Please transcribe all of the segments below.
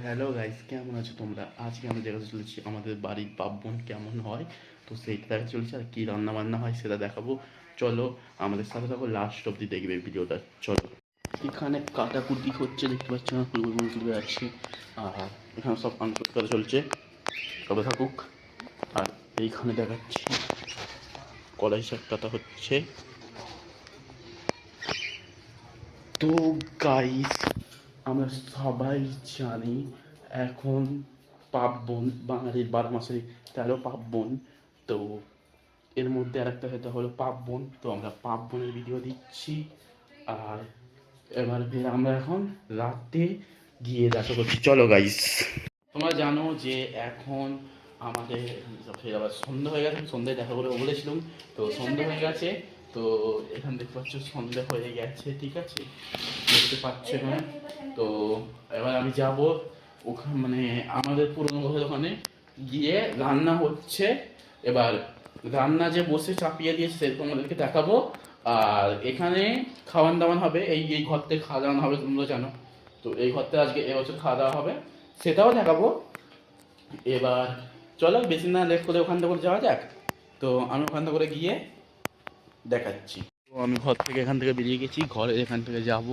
Hello guys, কেমন আছো তোমরা? আজকে আমরা দেখাতে চলেছি আমাদের বাড়ির পার্বণ কেমন হয়। তো সেইটা দেখা চলছে, আর কী রান্না বান্না হয় সেটা দেখাবো। চলো আমাদের সাথে থাকো, লাস্ট অব্দি দেখবে ভিডিওটা। চলো, এখানে কাটাকুটি হচ্ছে, দেখতে পাচ্ছ না, ফুলগুলো আছে। আর এখানে সব মাংস করা চলছে, তবে থাকুক। আর এইখানে দেখাচ্ছি কলাই শাক কাটা হচ্ছে। তো গাইস, আমরা সবাই জানি এখন পার্বণ, বাঙালির 12 মাসে 13 পার্বণ। তো এর মধ্যে আরেকটা সেটা হলো পার্বণ। তো আমরা পার্বণের ভিডিও দিচ্ছি। আর এবার ফের আমরা এখন রাতে গিয়ে দেখা করছি। চলো গাইস, তোমরা জানো যে এখন আমাদের ফের আবার সন্ধ্যা হয়ে গেছে। সন্ধ্যায় দেখা করে বলেছিলাম, তো সন্ধ্যা হয়ে গেছে। তো এখানে দেখতে পাচ্ছ সন্ধ্যা হয়ে গেছে, ঠিক আছে, দেখতে পাচ্ছ এখানে। তো এবার আমি যাব ওখানে, মানে আমাদের পুরনো ঘরের ওখানে গিয়ে রান্না হচ্ছে। এবার রান্না যে বসে চাপিয়ে দিয়েছে সে তোমাদেরকে দেখাবো। আর এখানে খাওয়ান দাওয়ান হবে, এই এই ঘর থেকে খাওয়া দাওয়ান হবে, তোমরা জানো। তো এই ঘর থেকে আজকে এবছর খাওয়া দাওয়া হবে, সেটাও দেখাবো। এবার চলো, বেশি না লেট করে ওখান থেকে যাওয়া যাক। তো আমি ওখান থেকে গিয়ে দেখাচ্ছি। তো আমি ঘর থেকে এখান থেকে বেরিয়ে গেছি, ঘরে এখান থেকে যাব।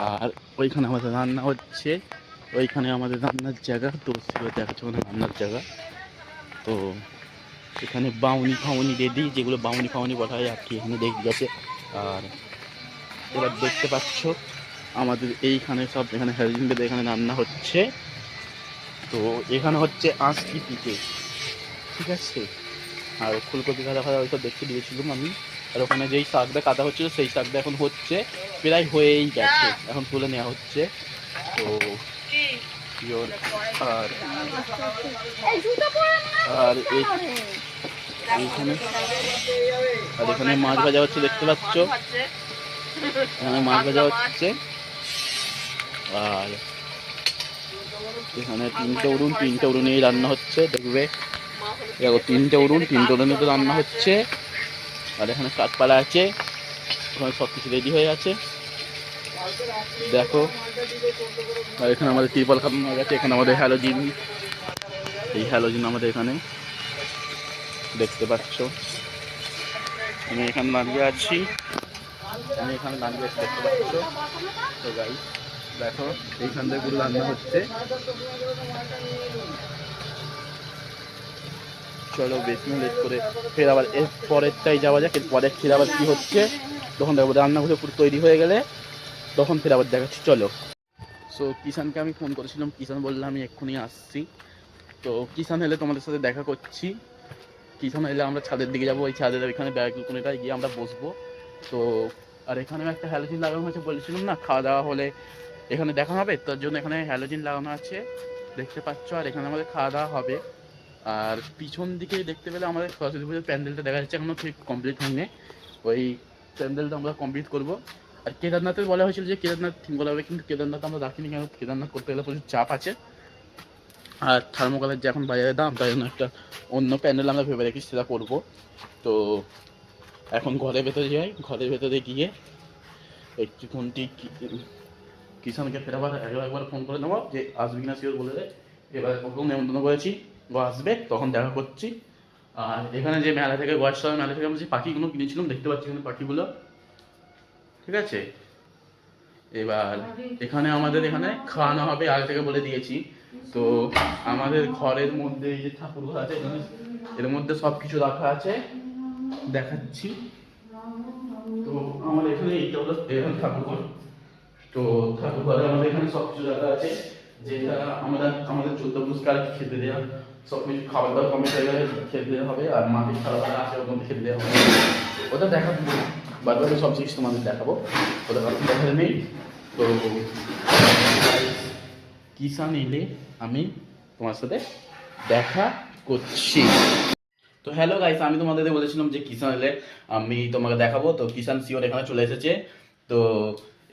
আর ওইখানে আমাদের রান্না হচ্ছে, ওইখানে আমাদের রান্নার জায়গা। তো সেটা দেখাচ্ছে ওখানে রান্নার জায়গা। তো এখানে বাউনি ফাউনি রেডি, যেগুলো বাউনি ফাউনি বলা হয় আর কি, এখানে দেখে গেছে। আর এবার দেখতে পাচ্ছ আমাদের এইখানে সব, এখানে হ্যারিজন বেদে এখানে রান্না হচ্ছে। তো এখানে হচ্ছে আঁশকি পিঠে, ঠিক আছে। আর ফুলকপি কাটা ফাটা ওইসব দেখতে দিয়েছিলাম আমি। আর ওখানে যেই শাকটা কাটা হচ্ছিল সেই শাকটা এখন হচ্ছে, প্রায় হয়েই গেছে, এখন তুলে নেওয়া হচ্ছে। তো আর আর এইখানে আর এখানে মাছ ভাজা হচ্ছে, দেখতে পাচ্ছ, এখানে মাছ ভাজা হচ্ছে। আর এখানে তিনটে উড়ুনেই রান্না হচ্ছে, দেখবে। দেখো, তিনটে উড়ুনে তো রান্না হচ্ছে। আর এখানে কাঠপালা আছে, ওখানে সব কিছু রেডি হয়ে আছে, দেখো। আর এখানে আমাদের ত্রিপল খাতানো হয়ে গেছে, এখানে আমাদের হ্যালোজিন, এই হ্যালোজিন আমাদের এখানে দেখতে পাচ্ছ। আমি এখানে দাঁড়িয়ে আছি, দেখতে পাচ্ছ। তো গাইস দেখো, এইখান থেকে পুরো রান্না হচ্ছে। চলো, বেশি লেট করে ফের আবার এর পরেরটাই যাওয়া যাক। এর পরের ফের আবার কি হচ্ছে তখন দেখবো। রান্নাগুলো পুরো তৈরি হয়ে গেলে তখন ফের আবার দেখাচ্ছি, চলো। সো কিষানকে আমি ফোন করেছিলাম, কিষান বললাম আমি এক্ষুনি আসছি। তো কিষান এলে তোমাদের সাথে দেখা করছি। কিষান এলে আমরা ছাদের দিকে যাবো, ওই ছাদের ওইখানে ব্যালকনিটায় গিয়ে আমরা বসবো। তো আর এখানেও একটা হ্যালোজিন লাগানো হয়েছে, বলেছিলাম না, খাওয়া দাওয়া হলে এখানে দেখা হবে, তার জন্য এখানে হ্যালোজিন লাগানো আছে, দেখতে পাচ্ছ। আর এখানে আমাদের খাওয়া দাওয়া হবে। আর পিছন দিকে দেখতে পেলে আমাদের সরস্বতী পুজোর প্যান্ডেলটা দেখা যাচ্ছে, এখনও ঠিক কমপ্লিট হয়নি। ওই প্যান্ডেলটা আমরা কমপ্লিট করবো। আর কেদারনাথের বলা হয়েছিল যে কেদারনাথ থিম বলা হবে, কিন্তু কেদারনাথ আমরা রাখিনি, কেন কেদারনাথ করতে গেলে প্রচুর চাপ আছে। আর থার্মোকলের যে এখন বাজারে দাম, তাই জন্য একটা অন্য প্যান্ডেল আমরা ভেবে রেখেছি, সেটা করবো। তো এখন ঘরের ভেতরে যাই, ঘরের ভেতরে গিয়ে একটুখানটি কিষানকে ফের আবার একবার ফোন করে নেবো যে আসবি না শিওর বলে দেয়। এবার ওকেও নেমন্তন্ন করেছি, ও আসবে, তখন দেখা করছি। আর এখানে যে মেলা থেকে, গয়েশ্বর মেলা থেকে আমরা যে পাখিগুলো কিনেছিলাম, দেখতে পাচ্ছি এখানে পাখিগুলো, ঠিক আছে। এবার এখানে আমাদের এখানে খাওয়ানো হবে, আগে থেকে বলে দিয়েছি। তো আমাদের ঘরের মধ্যে এই যে ঠাকুর ঘর আছে, এর মধ্যে সব কিছু রাখা আছে, দেখাচ্ছি। তো আমাদের এখানে এইটা হলো এখানে ঠাকুর ঘর। তো ঠাকুর ঘরে আমাদের এখানে সব কিছু রাখা আছে, যেটা আমাদের 14 পুরস্কার খেতে দেওয়া, সব কিছু খাবার দাবার কমে গেলে খেতে দেওয়া হবে। আর মাটির খাবার আছে, ওর মধ্যে খেতে দেওয়া হবে, ওটা দেখাবো। বারবার সব জিনিস তোমাদের দেখাবো, ওটা দেখা নেই। তো কিষান এলে আমি তোমার সাথে দেখা করছি। তো হ্যালো গাইস, আমি তোমাদের বলেছিলাম যে কিষান এলে আমি তোমাকে দেখাবো। তো কিষান শিওর এখানে চলে এসেছে। তো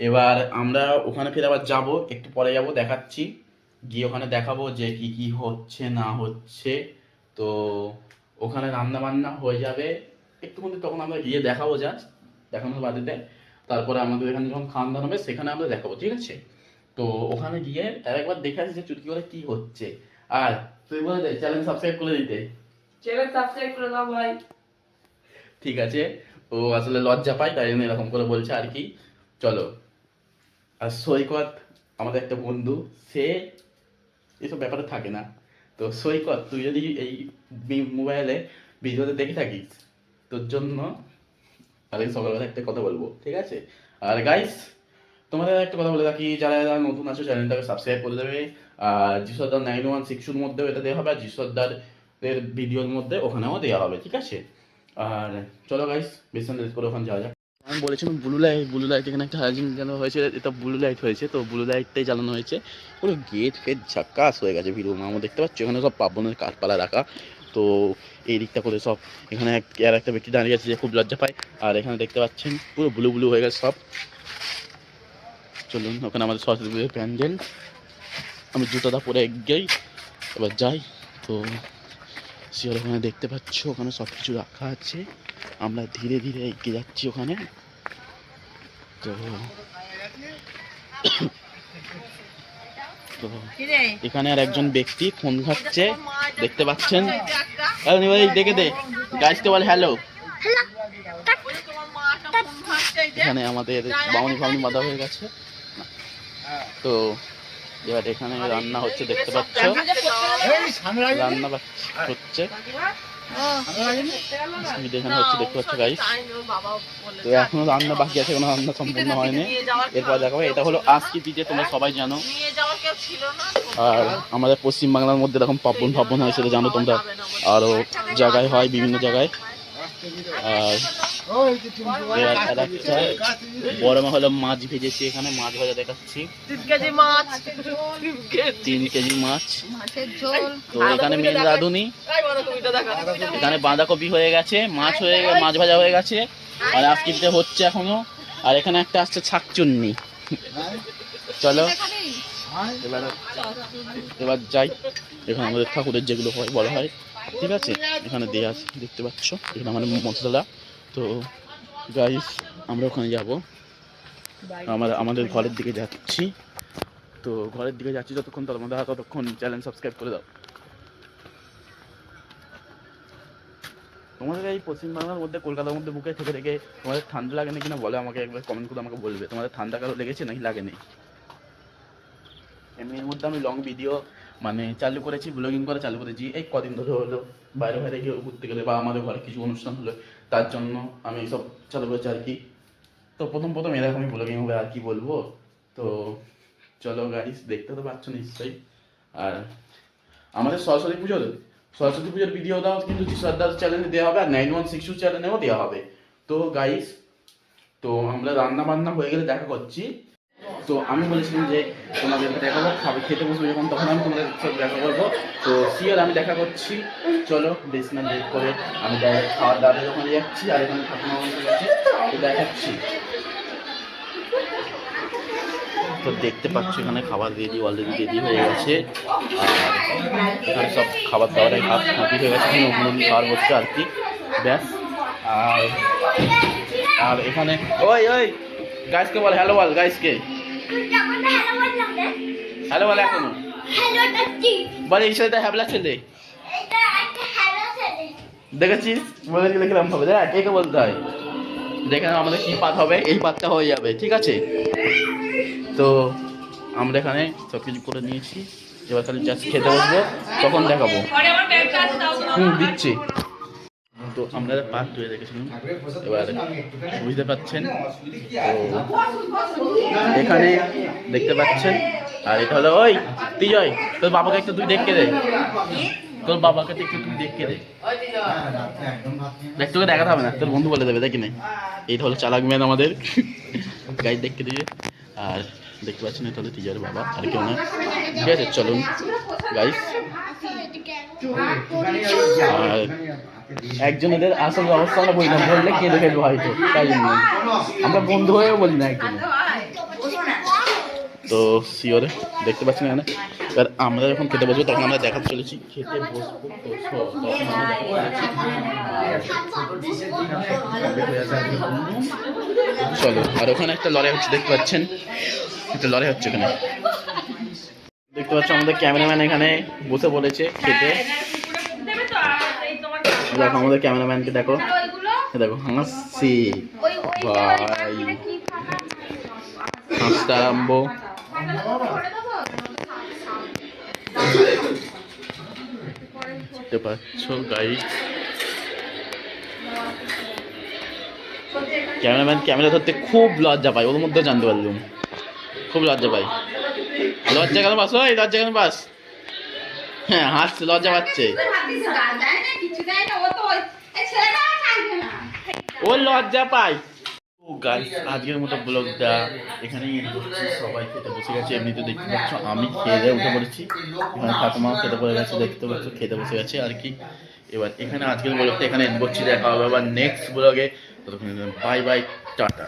এবার আমরা ওখানে ফিরে আবার যাব, একটু পরে যাব, দেখাচ্ছি। গিয়ে ওখানে দেখাবো যে কি কি হচ্ছে না হচ্ছে। তো ওখানে রান্না বান্না হয়ে যাবে একটুখানি, তখন আমরা গিয়ে দেখাবো, জাস্ট দেখানোর বাদেতে। তারপরে আমাদের এখানে যখন খাওয়ান দাওয়ান হবে সেখানে আমরা দেখাবো, ঠিক আছে। তো ওখানে গিয়ে একবার দেখে আসি যে চুটকি করে কি হচ্ছে। আর তুই বলে দে চ্যানেল সাবস্ক্রাইব করে দিতে। চ্যানেল সাবস্ক্রাইব করে দাও ভাই। ঠিক আছে, ও আসলে লজ্জা পায় তাই জন্য এরকম করে বলছে আর কি। চলো। আর সৈকত আমাদের একটা বন্ধু, সে এসব ব্যাপারে থাকে না। তো সৈকত তুই যদি এই মোবাইলে ভিডিওতে দেখে থাকিস, তোর জন্য তাহলে সকালবেলা একটা কথা বলবো, ঠিক আছে? আর গাইস, তোমাদের একটা কথা বলে রাখি, যারা যারা নতুন আছো চ্যানেলটাকে সাবস্ক্রাইব করে দেবে। আর যিশোদার 916 মধ্যেও এটা দেওয়া হবে, আর যিশোদার এর ভিডিওর মধ্যে ওখানেও দেওয়া হবে, ঠিক আছে? আর চলো গাইস, বেশি লেট করে ওখানে যাওয়া যাক। আমি বলেছিলাম ব্লু লাইট এখানে একটা হাইজিন জ্বালানো হয়েছে, এটা ব্লু লাইট হয়েছে, তো ব্লু লাইটটাই জ্বালানো হয়েছে। পুরো গেট ফেট ঝাক্কাস হয়ে গেছে ভিডিও মামা দেখতে পাচ্ছ, এখানে সব পাবনের কাঠপালা রাখা। তো এই দিকটা করে সব এখানে আর একটা ব্যক্তি দাঁড়িয়ে আছে যে খুব লজ্জা পায়। আর এখানে দেখতে পাচ্ছেন পুরো ব্লু ব্লু হয়ে গেছে সব। চলুন, ওখানে আমাদের সরস্বতী পুজোর প্যান্ডেল। আমি জুতোটা পরে এগিয়েই এবার যাই। তো শিওর ওখানে দেখতে পাচ্ছ ওখানে সব কিছু রাখা আছে, আমরা ধীরে ধীরে এগিয়ে যাচ্ছি ওখানে। তো তো এখানে আর একজন ব্যক্তি ফোন ঘাটছে দেখতে পাচ্ছেন। দেখে দে গাইজকে বল হ্যালো। এখানে আমাদের বাউনি ফাউনি বাঁধা হয়ে গেছে। তো এবার এখানে রান্না হচ্ছে দেখতে পাচ্ছ, রান্না হচ্ছে এখানে হচ্ছে দেখতে পাচ্ছ গাইস। তো এখনো রান্না বাকি আছে, কোনো রান্না সম্পূর্ণ হয়নি, এরপর দেখাবো। এটা হলো আজকে পিঠে, তোমরা সবাই জানো। আর আমাদের পশ্চিমবাংলার মধ্যে এরকম পার্বণ ফাব্বন হয় সেটা জানো তোমরা, আরও জায়গায় হয় বিভিন্ন জায়গায়। আর বড় মা হলো মাছ ভেজেছি, এখানে মাছ ভাজা দেখাচ্ছি, 3 কেজি মাছ। তো এখানে মেন রাঁধুনি, এখানে বাঁধাকপি হয়ে গেছে, মাছ ভাজা হয়ে গেছে, আর আজকে হচ্ছে এখনো। আর এখানে একটা আসছে শাকচুন্নি। চলো এবার যাই, এখানে আমাদের ঠাকুরের যেগুলো হয় বলা হয়, ঠিক আছে? এখানে দেয়া আছে দেখতে পাচ্ছ, এখানে আমাদের মশলা। তো গাইস, আমরা ওখানে যাব, আমাদের ঘরের দিকে যাচ্ছি। তো ঘরের দিকে যাচ্ছি যতক্ষণ, ততক্ষণ চ্যানেল সাবস্ক্রাইব করে দাও। তোমাদের এই পশ্চিমবাংলার মধ্যে কলকাতার মধ্যে বুকে থেকে থেকে তোমাদের ঠান্ডা লাগে না কিনা বলে আমাকে একবার কমেন্ট করে আমাকে বলবে, তোমাদের ঠান্ডা কারো লেগেছে নাকি লাগেনি? এর মধ্যে আমি লং ভিডিও মানে চালু করেছি, ব্লগিং করা চালু করেছি এই কদিন ধরে হলো। বাইরে বাইরে গিয়ে ঘুরতে গেলে বা আমাদের ঘরে কিছু অনুষ্ঠান হলো, তার জন্য আমি সব চালু করেছি আর কি। তো প্রথম এরকমই ব্লগিং হবে, আর কি বলবো। তো চলো গাইস, দেখতে তো পাচ্ছ নিশ্চয়ই। আর আমাদের সরস্বতী পুজোর ভিডিও দাও কিন্তু যিশোদার চ্যানেলে দেওয়া হবে, আর 916 চ্যানেলেও দেওয়া হবে। তো গাইস, তো আমরা রান্না বান্না হয়ে গেলে দেখা করছি। তো আমি বলেছিলাম যে তোমাদেরকে দেখাবো, খেতে বসবো যখন, তখন আমি তোমাদের সব দেখা করবো। তো শিওর আমি দেখা করছি। চলো বেশি না লেট করে আমি ডাইরেক্ট খাওয়ার দাওয়ার ওখানে যাচ্ছি, আর এখানে ঠাকুমা গেছে, তো দেখাচ্ছি। তো দেখতে পাচ্ছ এখানে খাবার অলরেডি রেডি হয়ে গেছে, আর এখানে সব খাবার দাবারের হাত হাতি হয়ে গেছে, নতুন খাবার হচ্ছে আর কি, ব্যাস। আর এখানে ওই গাইসকে বল হ্যালো, বল গাইসকে হ্যালো বল, এখনো বল এই সাথে হ্যাবলা ছেলে দেখেছিস, বলে দিলে কিরম হবে, দেখ একে বলতে হয়। দেখে আমাদের কি পাত হবে, এই পাতটা হয়ে যাবে, ঠিক আছে? তো আমরা এখানে সব কিছু করে নিয়েছি, এবার খালি জাস্ট খেতে বসবো, তখন দেখাবো। দিচ্ছি। তো আমরা পাত ধুয়ে রেখেছিলাম, এবার বুঝতে পাচ্ছেন। তো এখানে দেখতে পাচ্ছেন, আর এটা হলো ওই তিজয়, তোর বাবাকে একটু তুই দেখে দে, তোর বাবাকে একটু তুই দেখে দে, তোকে দেখাতে হবে না, তোর বন্ধু বলে দেবে, দেখি না। এইটা হলো চালাক ম্যান আমাদের গাইড দেখতে দিবে। আর দেখতে পাচ্ছেন এটা হলো তিজয়ের বাবা, আর কেউ না, ঠিক আছে? চলুন গাইস। আর একজনের আসল অবস্থা আমরা বলি না, বললে কেঁদে ফেলবো হয়তো, তাই জন্য আমরা বন্ধু হয়েও বলি না একজন। তো শিওরে দেখতে পাচ্ছেন এখানে, এবার আমরা যখন খেতে বসবো তখন আমরা দেখা চলেছি খেতে বসবো। চলো, আর ওখানে একটা লড়াই হচ্ছে দেখতে পাচ্ছেন, একটা লড়াই হচ্ছে এখানে। দেখতে পাচ্ছ আমাদের ক্যামেরাম্যান এখানে বসে পড়েছে খেতে। দেখো আমাদের ক্যামেরাম্যানকে দেখো, দেখো হাসছি ভাই, হাসতে আরম্ভ। দেখতে পাচ্ছ গাইস, ক্যামেরাম্যান ক্যামেরা ধরতে খুব লজ্জা পায়, ওর মধ্যে জানতে পারলাম খুব লজ্জা পাই। লজ্জা কেন পাস? ওই লজ্জা কেন পাস? হ্যাঁ হাসছে, লজ্জা পাচ্ছে, ও লজ্জা পায়। ও গাইস আজকের মতো ব্লগটা এখানেই এন্ড করছি। সবাই খেতে বসে গেছে, এমনিতে দেখতে পাচ্ছ আমি খেয়ে দিয়ে উঠে পড়েছি, এখানে ঠাকুমাও খেতে পড়ে গেছে, দেখতে পাচ্ছ খেতে বসে গেছে আর কি। এবার এখানে আজকের ব্লগটা এখানে এন্ড করছি, দেখা হবে আবার নেক্সট ব্লগে। ততক্ষণ বাই বাই, টাটা।